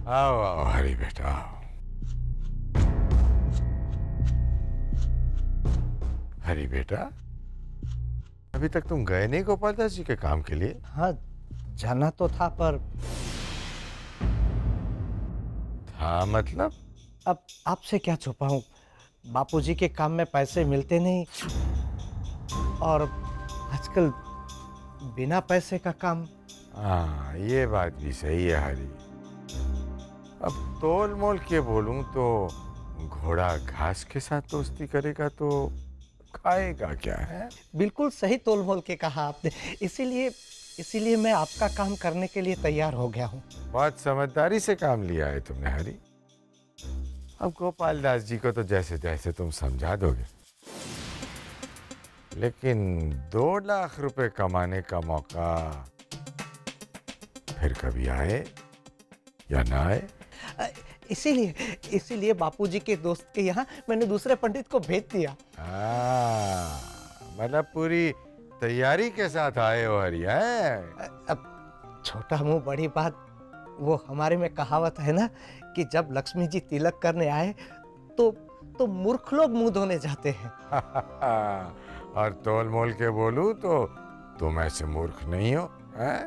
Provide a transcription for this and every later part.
आओ आओ हरी बेटा आओ। हरी बेटा, अभी तक तुम गए नहीं गोपाल दास जी के काम के लिए? हाँ, जाना तो था पर था मतलब? अब आपसे क्या छुपाऊं, बापूजी के काम में पैसे मिलते नहीं और आजकल बिना पैसे का काम। हाँ, ये बात भी सही है हरी। अब तोल मोल के बोलूं तो घोड़ा घास के साथ दोस्ती करेगा तो खाएगा क्या है? बिल्कुल सही तोल मोल के कहा आपने, इसीलिए मैं आपका काम करने के लिए तैयार हो गया हूँ। बहुत समझदारी से काम लिया है तुमने हरी। अब गोपाल दास जी को तो जैसे जैसे तुम समझा दोगे, लेकिन 2 लाख रुपए कमाने का मौका फिर कभी आए या ना आए। इसीलिए बापूजी के दोस्त के यहाँ मैंने दूसरे पंडित को भेज दिया। मतलब पूरी तैयारी के साथ आए हो हरी है? अब छोटा मुंह बड़ी बात, वो हमारे में कहावत है ना कि जब लक्ष्मी जी तिलक करने आए तो मूर्ख लोग मुंह धोने जाते हैं। और तोल मोल के बोलूं तो तुम ऐसे मूर्ख नहीं हो, हैं?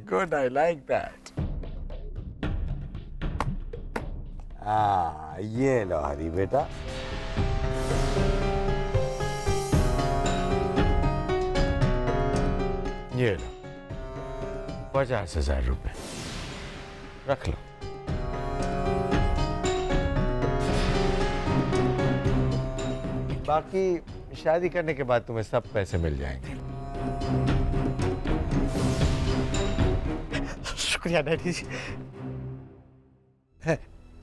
Good, I like that. ये लो हरी बेटा। ये लो 50,000 रुपए, रख लो। बाकी शादी करने के बाद तुम्हें सब पैसे मिल जाएंगे। शुक्रिया डैडी जी।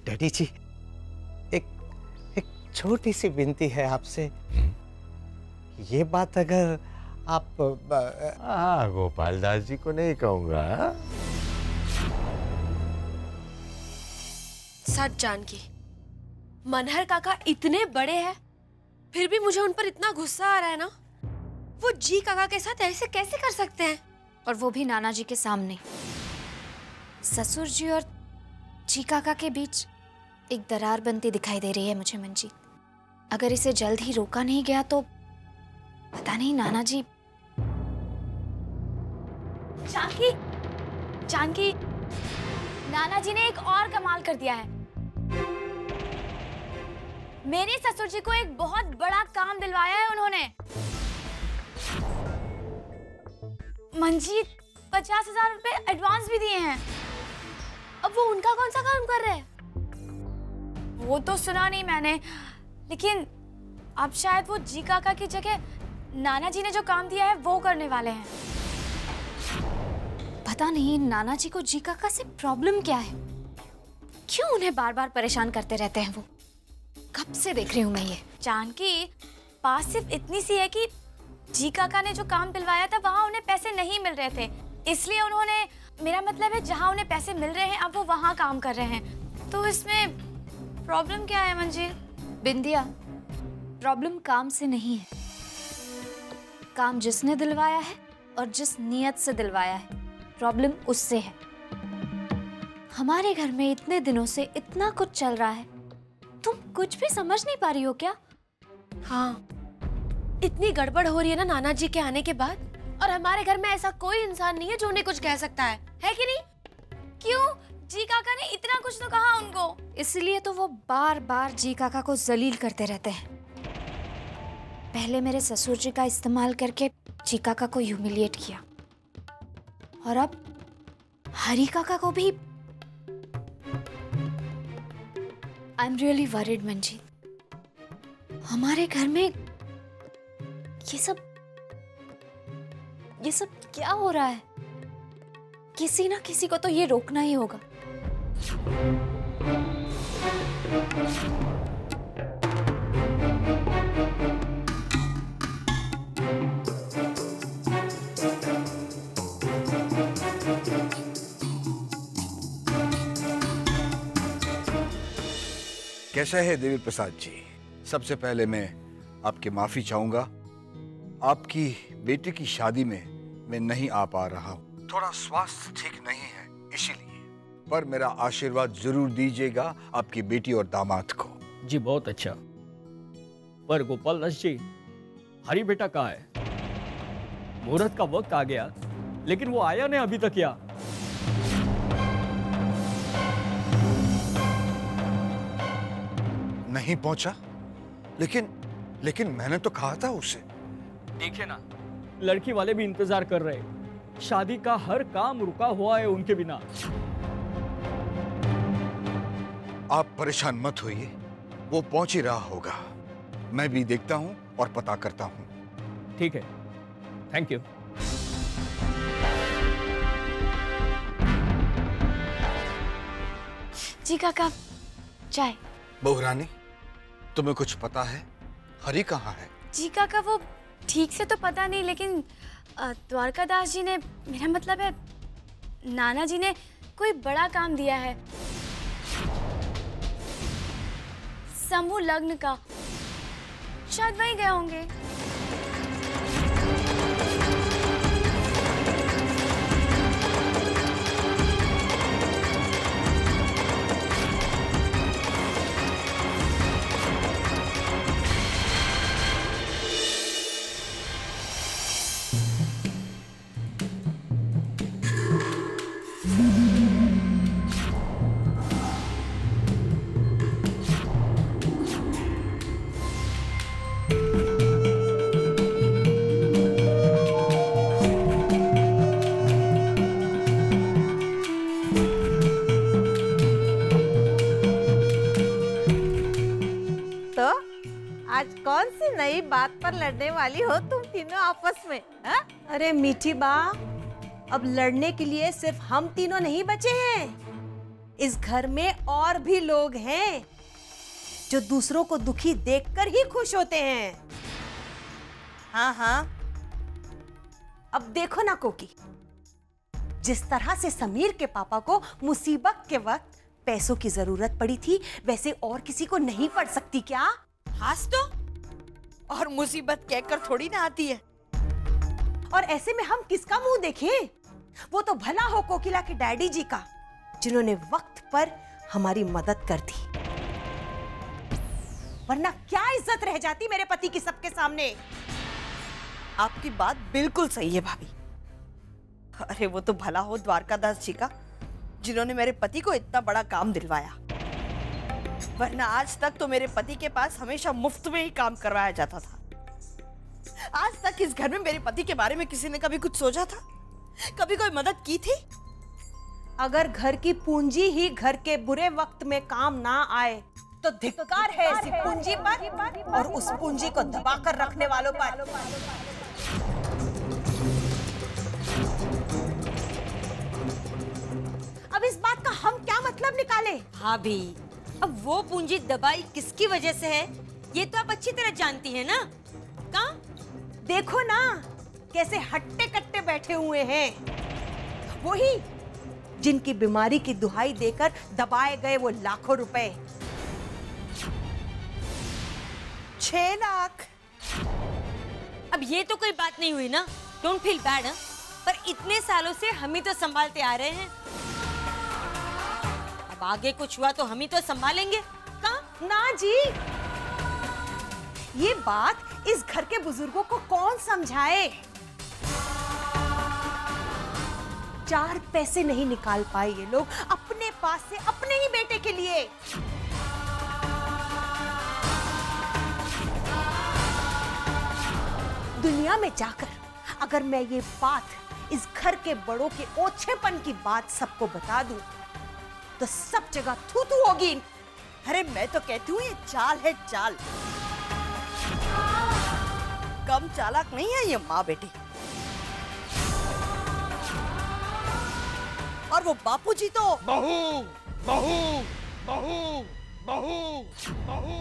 डैडी जी, एक छोटी सी विनती है आपसे। ये बात अगर आप हाँ, गोपाल दास जी को नहीं कहूंगा। सच जानकी, मनहर काका इतने बड़े हैं, फिर भी मुझे उन पर इतना गुस्सा आ रहा है ना। वो जी काका के साथ ऐसे कैसे कर सकते हैं? और वो भी नाना जी के सामने। ससुर जी और जी काका के बीच एक दरार बनती दिखाई दे रही है मुझे मंजीत। अगर इसे जल्द ही रोका नहीं गया तो पता नहीं नाना जी। जानकी, जानकी, नाना जी ने एक और कमाल कर दिया है। मेरे ससुर जी को एक बहुत बड़ा काम दिलवाया है उन्होंने। मंजीत 50,000 रुपए एडवांस भी दिए हैं। अब वो उनका कौन सा काम कर रहे हैं वो तो सुना नहीं मैंने, लेकिन अब शायद वो जी काका की जगह नाना जी ने जो काम दिया है वो करने वाले हैं। पता नहीं नाना जी को जी काका से प्रॉब्लम क्या है, क्यों उन्हें बार बार परेशान करते रहते हैं। वो कब से देख रही हूँ मैं ये। जानकी, बात सिर्फ इतनी सी है कि जी काका ने जो काम दिलवाया था वहाँ उन्हें पैसे नहीं मिल रहे थे, इसलिए उन्होंने, मेरा मतलब है जहाँ उन्हें पैसे मिल रहे हैं अब वो वहाँ काम कर रहे हैं। तो इसमें प्रॉब्लम क्या है मंजीत? बिंदिया, प्रॉब्लम काम से नहीं है, काम जिसने दिलवाया है और जिस नियत से दिलवाया है, प्रॉब्लम उससे है। हमारे घर में इतने दिनों से इतना कुछ चल रहा है, तुम कुछ भी समझ नहीं पा रही हो क्या? हाँ, इतनी गड़बड़ हो रही है ना नाना जी के आने के बाद, और हमारे घर में ऐसा कोई इंसान नहीं है जो उन्हें कुछ कह सकता है कि नहीं? क्यों? जी काका ने इतना कुछ तो कहा उनको, इसलिए तो वो बार बार जी काका को जलील करते रहते हैं। पहले मेरे ससुर जी का इस्तेमाल करके जी काका को ह्यूमिलिएट किया, और अब हरी काका को भी। I am really worried Manjeet. हमारे घर में ये सब क्या हो रहा है? किसी ना किसी को तो ये रोकना ही होगा। कैसा है देवी प्रसाद जी? सबसे पहले मैं आपकी माफी चाहूंगा। आपकी बेटी की शादी में मैं नहीं आ पा रहा हूँ, थोड़ा स्वास्थ्य ठीक नहीं है इसीलिए। पर मेरा आशीर्वाद जरूर दीजिएगा आपकी बेटी और दामाद को। जी बहुत अच्छा। पर गोपाल दास जी, हरी बेटा कहाँ है? मुहूर्त का वक्त आ गया लेकिन वो आया नहीं अभी तक। क्या नहीं पहुंचा? लेकिन मैंने तो कहा था उसे। देखिए ना, लड़की वाले भी इंतजार कर रहे हैं। शादी का हर काम रुका हुआ है उनके बिना। आप परेशान मत होइए, वो पहुंच ही रहा होगा। मैं भी देखता हूं और पता करता हूं। ठीक है, थैंक यू। जी काका, चाय। बहू रानी, तुम्हें कुछ पता है हरी कहाँ है? जी काका, वो ठीक से तो पता नहीं, लेकिन द्वारकादास जी ने, मेरा मतलब है नाना जी ने कोई बड़ा काम दिया है, समूह लग्न का। शायद वहीं गए होंगे। आज कौन सी नई बात पर लड़ने वाली हो तुम तीनों आपस में? हा? अरे मीठी बा, अब लड़ने के लिए सिर्फ हम तीनों नहीं बचे हैं। इस घर में और भी लोग हैं जो दूसरों को दुखी देखकर ही खुश होते हैं। हाँ हाँ, अब देखो ना कोकी, जिस तरह से समीर के पापा को मुसीबत के वक्त पैसों की जरूरत पड़ी थी, वैसे और किसी को नहीं पड़ सकती क्या? हास तो, और मुसीबत कहकर थोड़ी ना आती है। और ऐसे में हम किसका मुंह देखें? वो तो भला हो कोकिला के डैडी जी का, जिन्होंने वक्त पर हमारी मदद कर दी, वरना क्या इज्जत रह जाती मेरे पति की सबके सामने। आपकी बात बिल्कुल सही है भाभी। अरे वो तो भला हो द्वारकादास जी का, जिन्होंने मेरे पति को इतना बड़ा काम दिलवाया, वरना आज तक तो मेरे पति के पास हमेशा मुफ्त में ही काम करवाया जाता था। आज तक इस घर में मेरे पति के बारे में किसी ने कभी कुछ सोचा था? कभी कोई मदद की थी? अगर घर की पूंजी ही घर के बुरे वक्त में काम ना आए तो धिक्कार है ऐसी पूंजी पर और उस पूंजी को दबाकर रखने वालों पर। अब इस बात का हम क्या मतलब निकाले? भाभी, अब वो पूंजी दबाई किसकी वजह से है, ये तो आप अच्छी तरह जानती हैं ना। कहाँ? देखो ना कैसे हट्टे कट्टे बैठे हुए हैं, वही जिनकी बीमारी की दुहाई देकर दबाए गए वो लाखों रुपए। 6 लाख। अब ये तो कोई बात नहीं हुई ना, डोंट फील बैड। पर इतने सालों से हम ही तो संभालते आ रहे हैं, अब आगे कुछ हुआ तो हम ही तो संभालेंगे। कहाँ? ना जी, ये बात इस घर के बुजुर्गों को कौन समझाए। 4 पैसे नहीं निकाल पाए ये लोग अपने पास से अपने ही बेटे के लिए। दुनिया में जाकर अगर मैं ये बात इस घर के बड़ों के ओछेपन की बात सबको बता दूं तो सब जगह थू थू होगी। अरे मैं तो कहती हूँ ये चाल है, चाल। कम चालाक नहीं है ये माँ बेटी। और वो बापूजी तो बहू बहू बहू बहू बहू।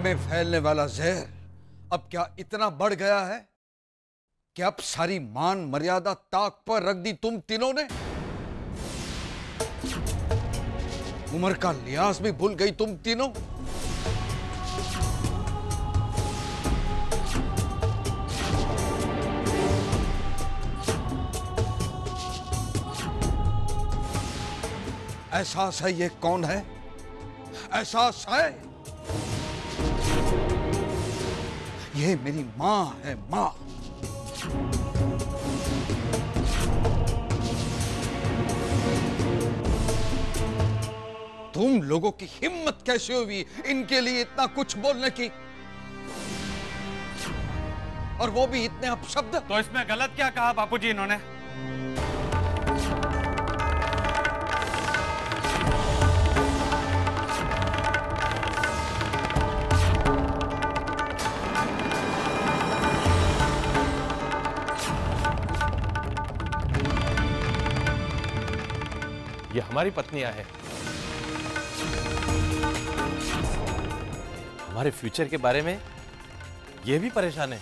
में फैलने वाला जहर अब क्या इतना बढ़ गया है कि अब सारी मान मर्यादा ताक पर रख दी तुम तीनों ने? उम्र का लिहाज भी भूल गई तुम तीनों। एहसास है ये कौन है? एहसास है ये मेरी मां है, मां। तुम लोगों की हिम्मत कैसे हुई इनके लिए इतना कुछ बोलने की, और वो भी इतने अपशब्द? तो इसमें गलत क्या कहा बापूजी इन्होंने? ये हमारी पत्नियां हैं, हमारे फ्यूचर के बारे में ये भी परेशान है,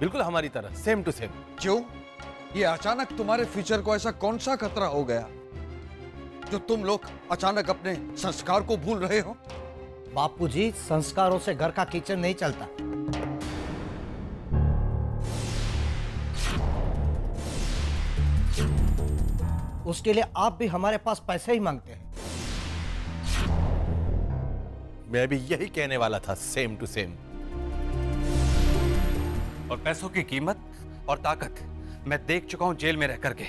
बिल्कुल हमारी तरह, सेम टू सेम। क्यों? ये अचानक तुम्हारे फ्यूचर को ऐसा कौन सा खतरा हो गया जो तुम लोग अचानक अपने संस्कार को भूल रहे हो? बापूजी, संस्कारों से घर का किचन नहीं चलता। उसके लिए आप भी हमारे पास पैसे ही मांगते हैं। मैं भी यही कहने वाला था, सेम टू सेम। और पैसों की कीमत और ताकत मैं देख चुका हूं जेल में रह करके।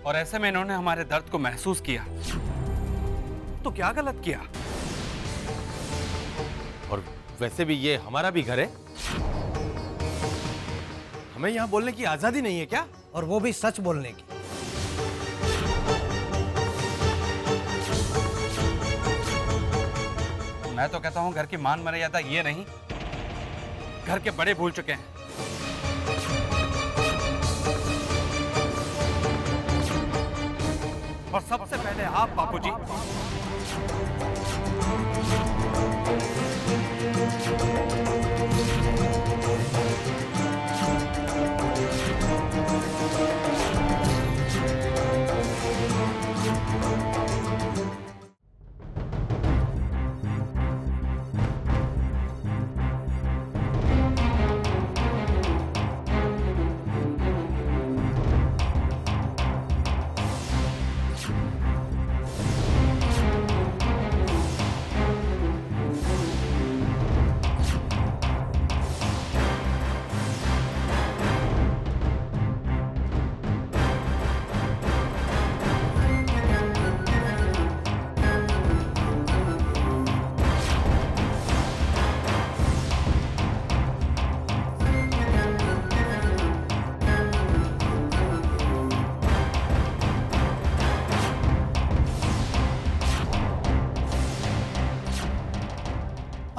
और ऐसे में इन्होंने हमारे दर्द को महसूस किया, तो क्या गलत किया? और वैसे भी ये हमारा भी घर है, हमें यहां बोलने की आजादी नहीं है क्या? और वो भी सच बोलने की। मैं तो कहता हूं घर की मान मर्यादा ये नहीं, घर के बड़े भूल चुके हैं। और सबसे पहले आप बापूजी।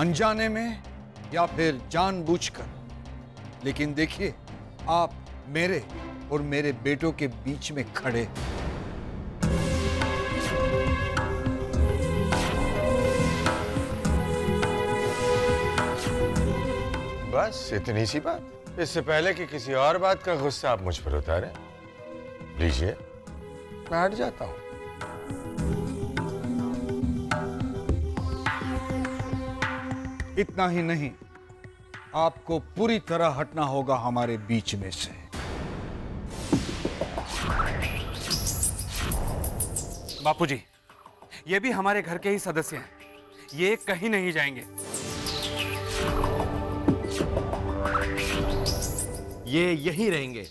अनजाने में या फिर जानबूझकर, लेकिन देखिए आप मेरे और मेरे बेटों के बीच में खड़े। बस इतनी सी बात? इससे पहले कि किसी और बात का गुस्सा आप मुझ पर उतारें, लीजिए मैं हट जाता हूं। इतना ही नहीं, आपको पूरी तरह हटना होगा हमारे बीच में से। बापूजी, ये भी हमारे घर के ही सदस्य हैं, ये कहीं नहीं जाएंगे। ये यहीं रहेंगे,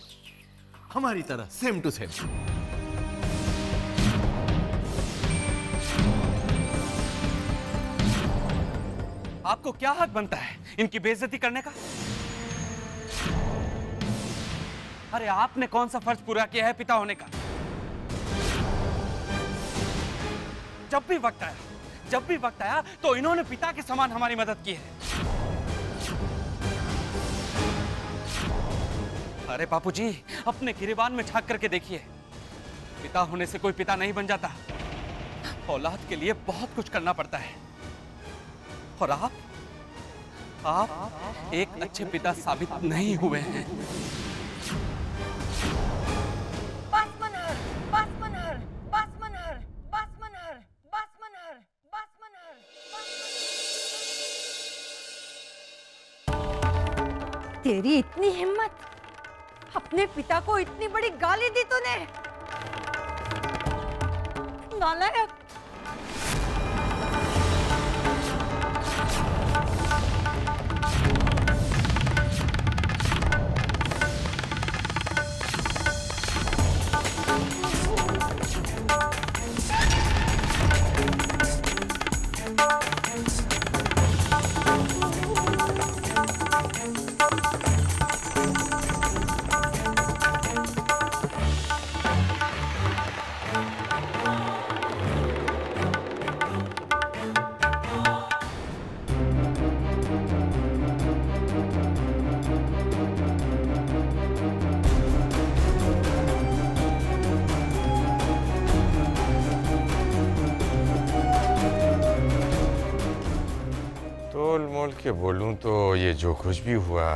हमारी तरह, सेम टू सेम। आपको क्या हक बनता है इनकी बेइज्जती करने का? अरे आपने कौन सा फर्ज पूरा किया है पिता होने का? जब भी वक्त आया, जब भी वक्त आया तो इन्होंने पिता के समान हमारी मदद की है। अरे बापूजी, अपने गिरेबान में झांक करके देखिए, पिता होने से कोई पिता नहीं बन जाता। औलाद के लिए बहुत कुछ करना पड़ता है। और आप एक अच्छे पिता साबित नहीं हुए हैं। तेरी इतनी हिम्मत, अपने पिता को इतनी बड़ी गाली दी तूने। नालायक। तोल मोल के बोलूं तो ये जो कुछ भी हुआ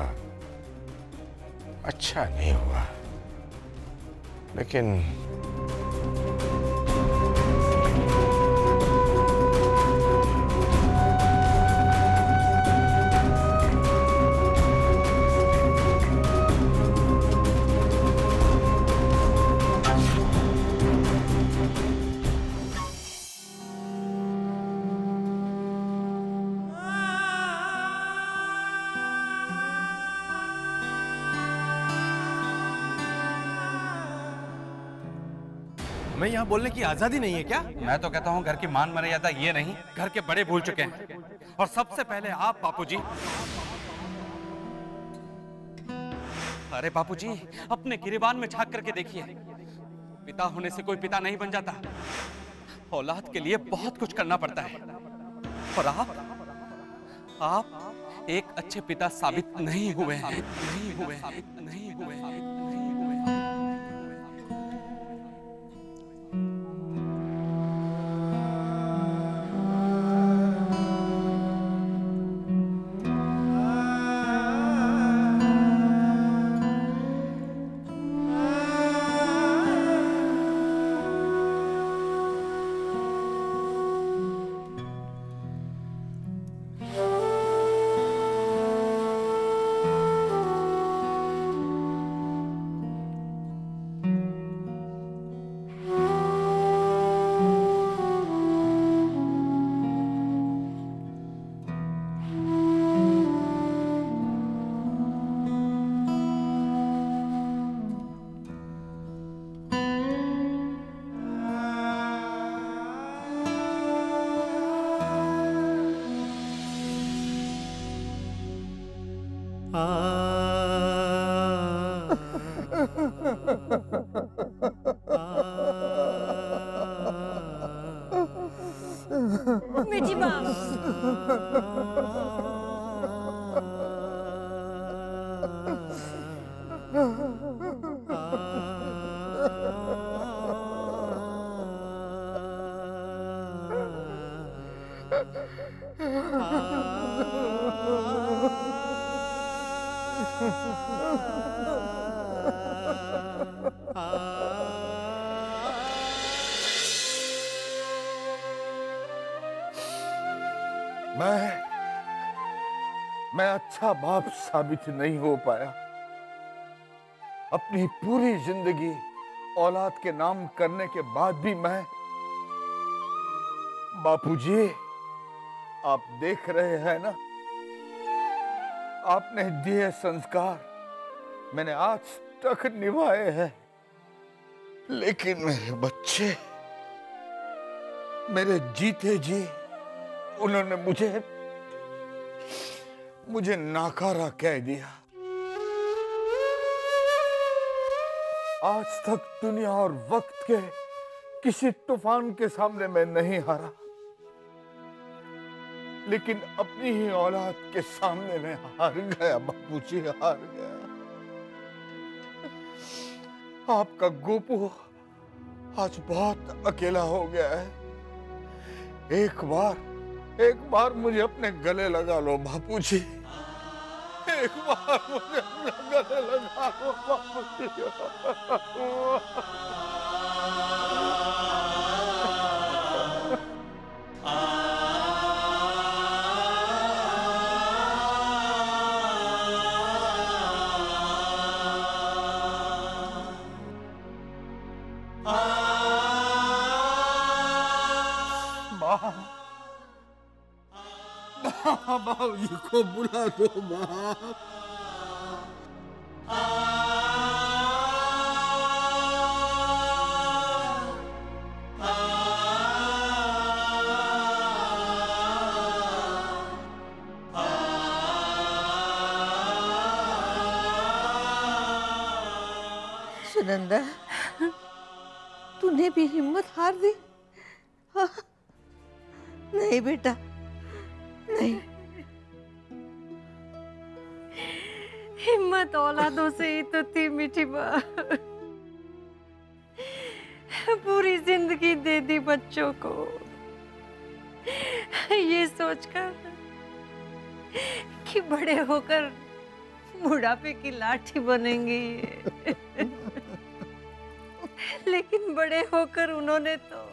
अच्छा नहीं हुआ, लेकिन हमें यहाँ बोलने की आजादी नहीं है क्या? मैं तो कहता हूँ घर की मान मर्यादा ये नहीं, घर के बड़े भूल चुके हैं, और सबसे पहले आप बापूजी। अरे बापूजी, अपने गिरेबान में झांक करके देखिए, पिता होने से कोई पिता नहीं बन जाता। औलाद के लिए बहुत कुछ करना पड़ता है। और आप एक अच्छे पिता साबित नहीं हुए हैं। नहीं हुए हैं। मीठी बात। मैं अच्छा बाप साबित नहीं हो पाया। अपनी पूरी जिंदगी औलाद के नाम करने के बाद भी मैं, बापूजी आप देख रहे हैं ना, आपने दिए संस्कार मैंने आज तक निभाए हैं, लेकिन मेरे बच्चे, मेरे जीते जी उन्होंने मुझे नाकारा कह दिया। आज तक दुनिया और वक्त के किसी तूफान के सामने मैं नहीं हारा, लेकिन अपनी ही औलाद के सामने मैं हार गया बापूजी, हार गया। आपका गोपू आज बहुत अकेला हो गया है। एक बार मुझे अपने गले लगा लो बापूजी, एक बार मुझे अपने गले लगा लो बापूजी। बाबूजी को बुला दो बाप। सुनंदा, तूने भी हिम्मत हार दी? हाँ? नहीं बेटा, नहीं। हिम्मत औलादों से ही तो थी मीठी बात। पूरी जिंदगी दे दी बच्चों को, ये सोचकर कि बड़े होकर बुढ़ापे की लाठी बनेंगी। लेकिन बड़े होकर उन्होंने तो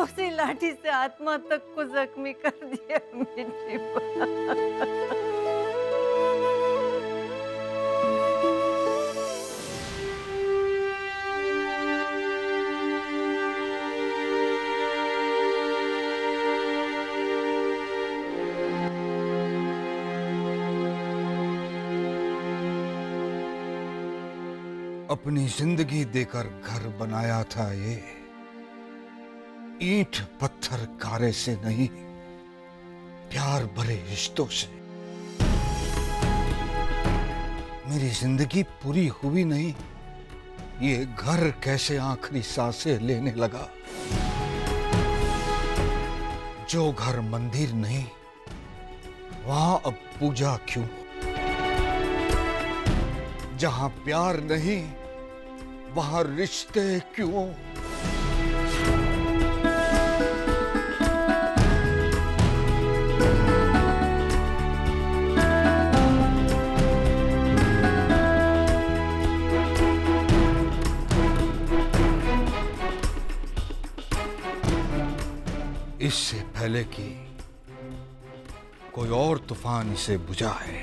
उसी लाठी से आत्मा तक को जख्मी कर दिया मीठी बात। अपनी जिंदगी देकर घर बनाया था ये, ईंट पत्थर कारे से नहीं, प्यार भरे रिश्तों से। मेरी जिंदगी पूरी हुई नहीं, ये घर कैसे आखिरी सांसें लेने लगा। जो घर मंदिर नहीं, वहां अब पूजा क्यों? जहां प्यार नहीं, वहां रिश्ते क्यों? इससे पहले कि कोई और तूफान इसे बुझाए,